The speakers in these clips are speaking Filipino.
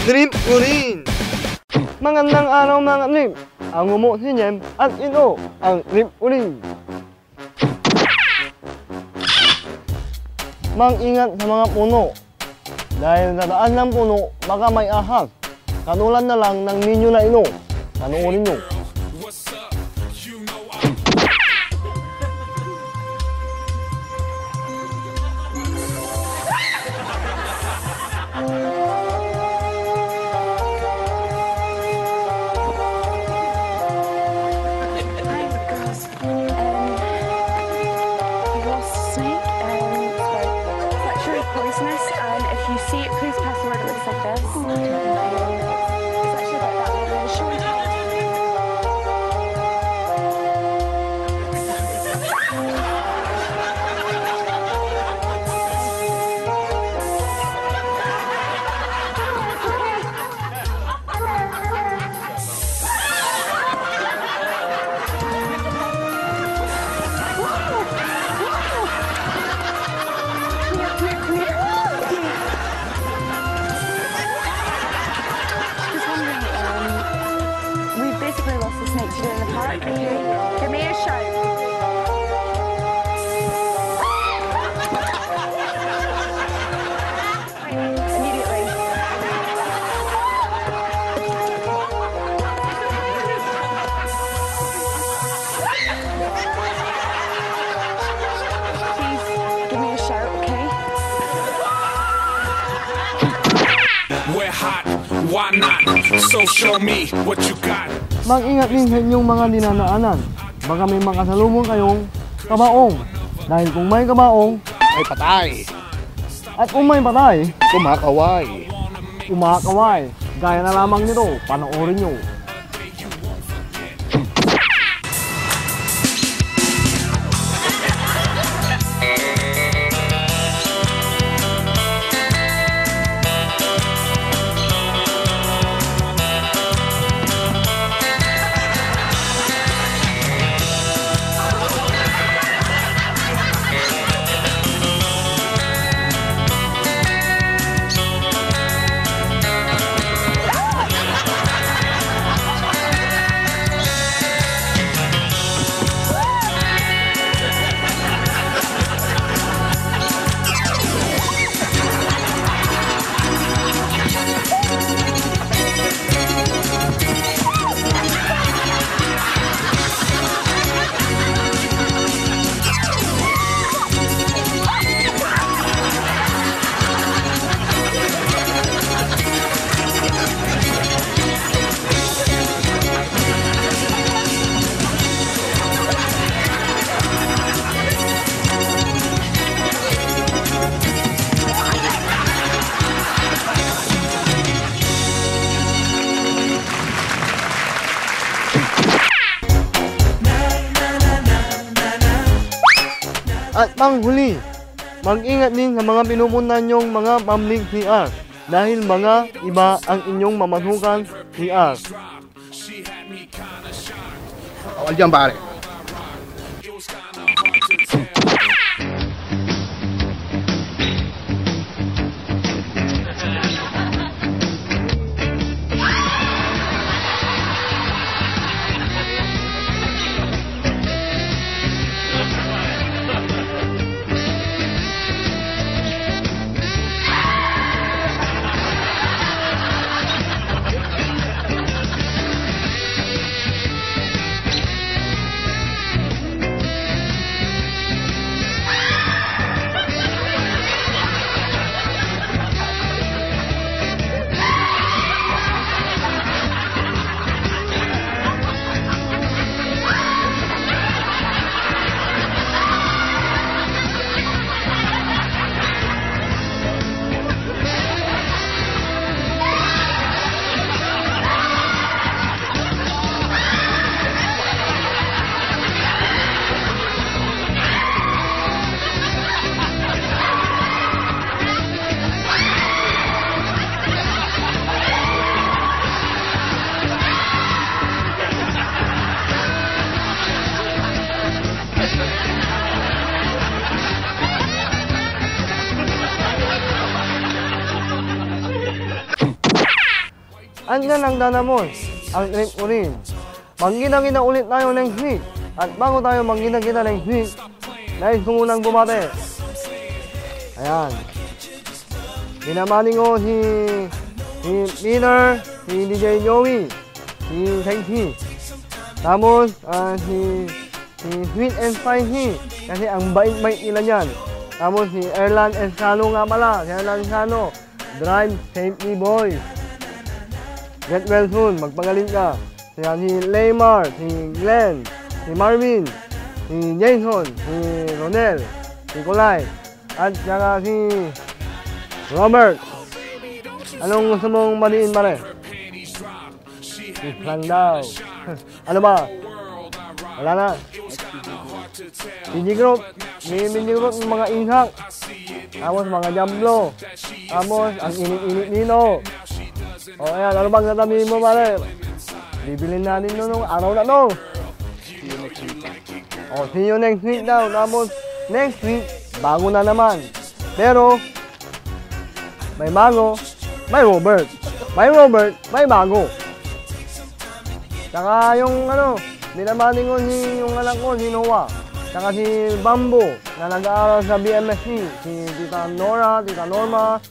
Drip urin! Magandang araw mga drip! Ang umo si Jem at ito ang drip urin. Mag-ingat sa mga puno. Dahil sa daan ng puno, baka may ahas. Katulad na lang ng ninyo na ino. Panoorin nyo. And if you see it, please pass the word. It looks like this. It's actually about that one. And show and tell. Basically lost the snake today in the park. Give me a shout. Immediately. Please give me a shout, okay? We're hot, why not? So show me what you got. Mag-ingat din sa inyong mga dinanaanan. Baka may makasalubong kayong kabaong. Dahil kung may kabaong, ay patay. At kung may patay, kumakaway. kumakaway. Gaya na lamang nito, panoorin nyo. At panghuli, mag-ingat din sa mga pinupuntahan nyong mga public CR dahil mga iba ang inyong mamasukan CR. Awal dyan pare. Andyan ang danamon, ang trip ko rin. Manggina-gina ulit tayo next week. At bago tayo manggina-gina next week, nais ko munang bumate. Ayan. Binamani ko si Peter, si DJ Joey, si Katie. Tapos si Sweet and Spicy, kasi ang bait-bait nila dyan. Tapos si Erlan Escano nga pala, si Erlan Escano. Drive safely boy. Get well soon, magpagaling ka. Si Leymar, si Glenn, si Marvin, si Jason, si Ronel, si Kulay, at saka si Robert. Anong gusto mong baliin pare? Lang daw. Ano ba? Wala na. Mini group ng mga inhak. Tapos mga jamblo. Tapos ang init-init nino. O ayan, ano bang tatabihin mo pare? Bibilin natin nung araw na to. O, see you next week daw. Tapos next week, bago na naman. Pero, may bago, may Robert. May Robert, may bago. Tsaka yung binabati ko yung anak ko, si Noah. Tsaka si Bambo, na nag-aaral sa BMSC. Si Tita Nora, Tita Norma.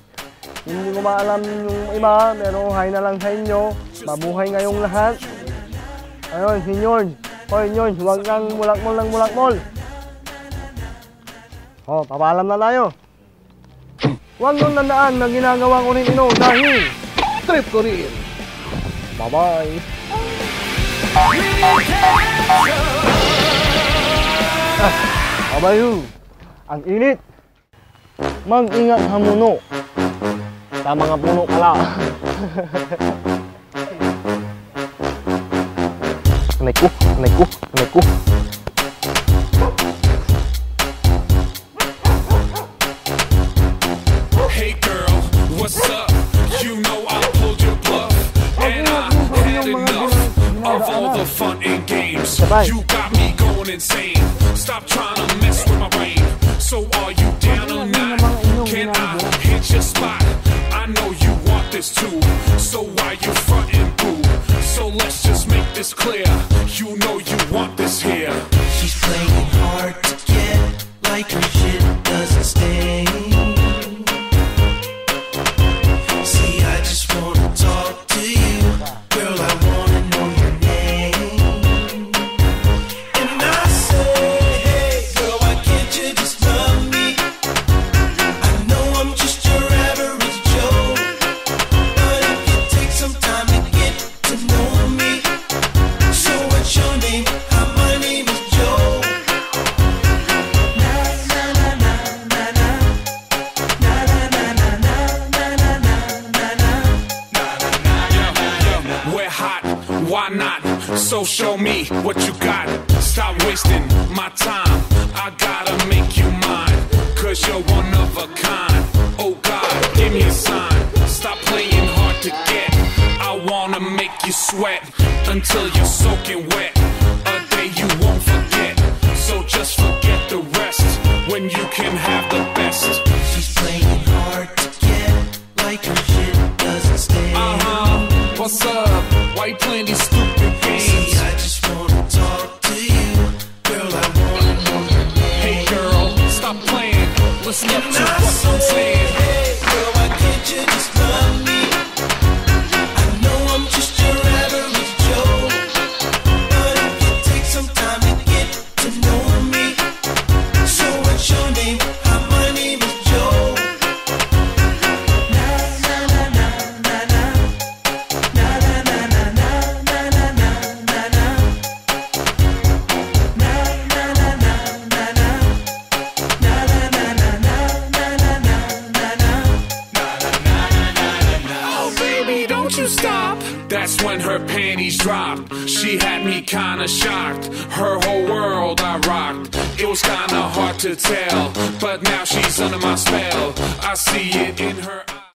Hindi ko maalam yung iba, pero hi na lang sa inyo. Mabuhay ngayong lahat. Ayun, si George. Hoy, George, huwag kang mulakmol ng mulakmol. O, papaalam na tayo. Huwag nung tandaan na ginagawa ko rin dahil Trip ko rin. bye-bye. Abayu, ang init. Mag-ingat hamuno. Sa mga puno pala. Anay ko. Hey girl, what's up? You know I pulled your bluff, and I had enough of all the fun and games. You got me going insane. Stop trying to mess with my brain. So are you down or not? Can I hit your spot? I know you want this too. So why you frontin' boo? So let's just make this clear. You know you want this here. She's playing hard to get, like her shit doesn't stay. See, I just wanna talk to you, girl. I wanna know your name. And I say, hey, girl, why can't you just love me? I know I'm just your average Joe, but if you take some time to get to know me, so what's your name? My name is Joe. Na na na na na na na na na na na na na. We're hot, why not? So show me what you got. Stop wasting my time. I gotta make you mine, 'cause you're one of a kind. Oh God, give me a sign. Stop playing hard to get. I wanna make you sweat until you're soaking wet. A day you won't forget. So just forget the rest when you can have the best. She's playing hard to get, like her shit doesn't stay. What's up? Why you playing these stupid games? See, I just wanna talk to you, girl. I wanna know your name. Hey girl, stop playing. Listen up to what I'm saying. Hey, girl, why can't you just love me? I know I'm just your average Joe, but if you take some time to get to know me, so what's your name? My name is Joe. Na na na na na na na na na na na na na na na na Oh baby, don't you stop. That's when her panties dropped. She had me kinda shocked. Her whole world I rocked. It was kinda hard to tell, but now she's under my spell. I see it in her eyes.